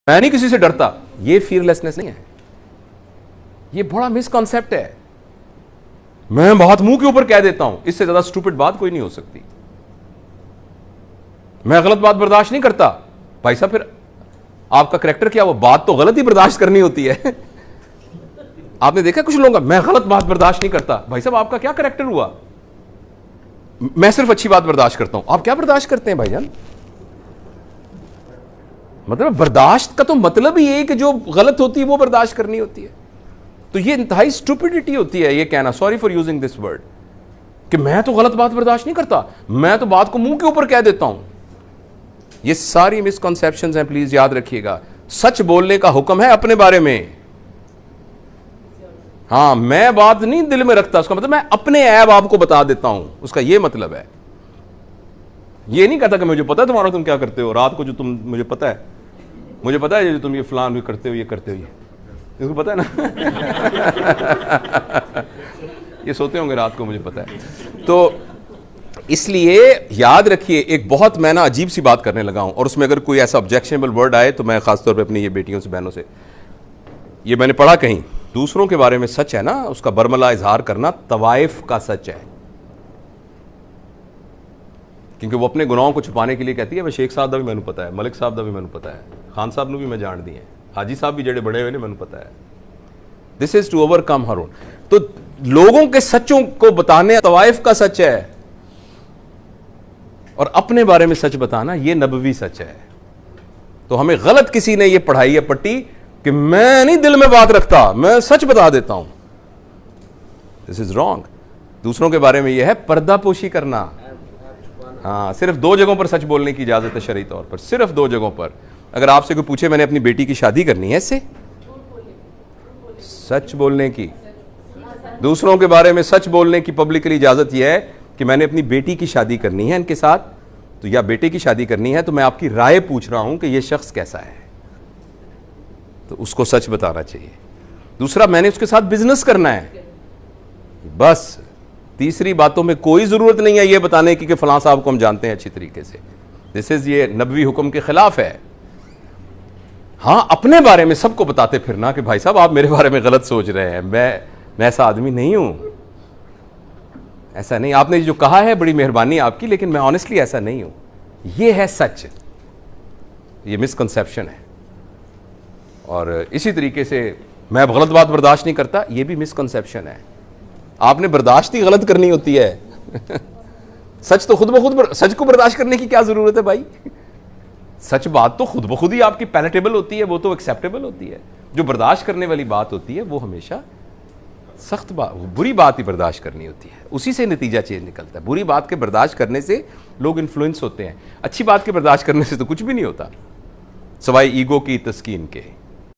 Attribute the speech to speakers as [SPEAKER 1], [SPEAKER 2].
[SPEAKER 1] मैं नहीं किसी से डरता, ये फियरलेसनेस नहीं है, ये बड़ा मिसकॉन्सेप्ट है। मैं बात मुंह के ऊपर कह देता हूं, इससे ज्यादा स्टूपिड बात कोई नहीं हो सकती। मैं गलत बात बर्दाश्त नहीं करता, भाई साहब फिर आपका करैक्टर क्या? वो बात तो गलत ही बर्दाश्त करनी होती है। आपने देखा कुछ लोगों का, मैं गलत बात बर्दाश्त नहीं करता, भाई साहब आपका क्या करैक्टर हुआ? मैं सिर्फ अच्छी बात बर्दाश्त करता हूं, आप क्या बर्दाश्त करते हैं भाईजान? मतलब बर्दाश्त का तो मतलब ही है कि जो गलत होती है वो बर्दाश्त करनी होती है। तो ये इंतहाई स्टूपिडिटी होती है ये कहना, sorry for using this word, कि मैं तो गलत बात बर्दाश्त नहीं करता, मैं तो बात को मुंह के ऊपर कह देता हूं। ये सारी मिसकंसेप्शंस हैं, प्लीज याद रखिएगा। सच बोलने का हुक्म है अपने बारे में। हाँ, मैं बात नहीं दिल में रखता, उसका मतलब मैं अपने ऐब आपको बता देता हूं, उसका ये मतलब है। ये नहीं कहता कि मुझे पता है तुम्हारा तुम क्या करते हो रात को, जो तुम मुझे पता है जो तुम ये फलान भी करते हो, ये करते हो, ये इसको पता है ना। ये सोते होंगे रात को, मुझे पता है। तो इसलिए याद रखिए, एक बहुत मैं ना अजीब सी बात करने लगा हूं, और उसमें अगर कोई ऐसा ऑब्जेक्शनेबल वर्ड आए तो मैं खासतौर पे अपनी ये बेटियों से, बहनों से, ये मैंने पढ़ा कहीं, दूसरों के बारे में सच है ना, उसका बरमला इजहार करना तवाइफ का सच है। क्योंकि वो अपने गुनाहों को छुपाने के लिए कहती है, शेख साहब का भी मैंने पता है, मलिक साहब का भी मैंने पता है, खान साहब ने भी मैं जान दी है, हाजी साहब भी जड़े बड़े हुए ने मैंने पता है। This is to overcome her own. तो लोगों के सच्चों को बताने तवाइफ का सच है, और अपने बारे में सच बताना ये नबवी सच है। तो हमें गलत किसी ने ये पढ़ाई है पट्टी कि मैं नहीं दिल में बात रखता, मैं सच बता देता हूं। This is wrong. दूसरों के बारे में यह है पर्दापोशी करना। हाँ, सिर्फ 2 जगहों पर सच बोलने की इजाजत है शरई तौर पर, सिर्फ 2 जगहों पर। अगर आपसे कोई पूछे मैंने अपनी बेटी की शादी करनी है, इससे सच बोलने की, दूसरों के बारे में सच बोलने की पब्लिकली इजाजत यह है कि मैंने अपनी बेटी की शादी करनी है इनके साथ, तो या बेटे की शादी करनी है, तो मैं आपकी राय पूछ रहा हूं कि यह शख्स कैसा है, तो उसको सच बताना चाहिए। दूसरा, मैंने उसके साथ बिजनेस करना है, बस। तीसरी बातों में कोई जरूरत नहीं है यह बताने की कि फलां साहब को हम जानते हैं अच्छी तरीके से। दिस इज, ये नबवी हुक्म के खिलाफ है। हाँ, अपने बारे में सबको बताते फिरना कि भाई साहब आप मेरे बारे में गलत सोच रहे हैं, मैं ऐसा आदमी नहीं हूं, ऐसा नहीं। आपने जो कहा है बड़ी मेहरबानी आपकी, लेकिन मैं ऑनेस्टली ऐसा नहीं हूं। यह है सच, ये मिसकंसेप्शन है। और इसी तरीके से मैं गलत बात बर्दाश्त नहीं करता, यह भी मिसकंसेप्शन है। आपने बर्दाश्त ही गलत करनी होती है। सच तो खुद ब खुद, सच को बर्दाश्त करने की क्या जरूरत है भाई? सच बात तो खुद ब खुद ही आपकी पैलेटेबल होती है, वो तो एक्सेप्टेबल होती है। जो बर्दाश्त करने वाली बात होती है वो हमेशा सख्त बात, बुरी बात ही बर्दाश्त करनी होती है, उसी से नतीजा चेंज निकलता है। बुरी बात के बर्दाश्त करने से लोग इन्फ्लुएंस होते हैं, अच्छी बात के बर्दाश्त करने से तो कुछ भी नहीं होता, सवाई ईगो की तस्कीन के।